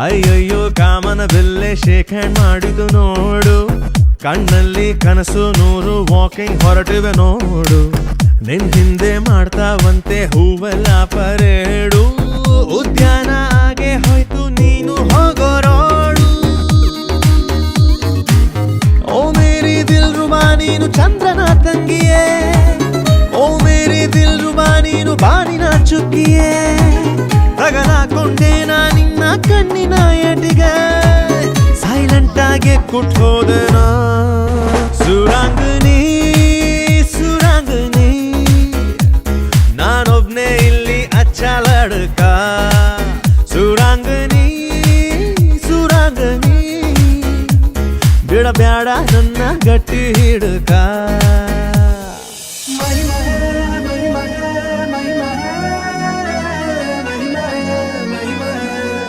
ಅಯ್ಯಯ್ಯೋ ಕಾಮನ ಬೆಲ್ಲೆ shake hand ಮಾಡಿದು ನೋಡು, ಕಣ್ಣಲ್ಲಿ ಕನಸು ನೂರು ವಾಕಿಂಗ್ ಹೊರಟಿವೆ ನೋಡು, ನಿನ್ ಹಿಂದೆ ಮಾಡ್ತಾವಂತೆ ಹೂವೆಲ್ಲ ಪರೇಡು, ಉದ್ಯಾನ ಆಗೆ ಹೋಯ್ತು ನೀನು ಹೋಗೋ ರೋಡು. ಓ ಮೇರಿ ದಿಲ್ರುಬಾ ನೀನು ಚಂದ್ರನ ತಂಗಿಯೇ, ಓ ಮೇರಿ ದಿಲ್ರುಬಾ ನೀನು ಬಾನಿನ ಚುಕ್ಕಿಯೇ, ತಗಲಾಕೊಂಡೆ ನಾ ನಿನ್ನ ಕಣ್ಣಿನ ಎಟಿಗೆ, ಸೈಲೆಂಟ್ ಆಗಿ ಕುಟ್ಕೋದೆನ. ಸುರಾಂಗನಿ ಸುರಾಂಗನಿ ನಾನೊಬ್ನೇ ಇಲ್ಲಿ ಅಚ್ಚ ಲಡ್ಕ, ಸುರಾಂಗನಿ ಸುರಾಂಗನಿ ಬಿಡಬ್ಯಾಡ ನನ್ನ ಗಟ್ಟಿ ಹಿಡ್ಕ.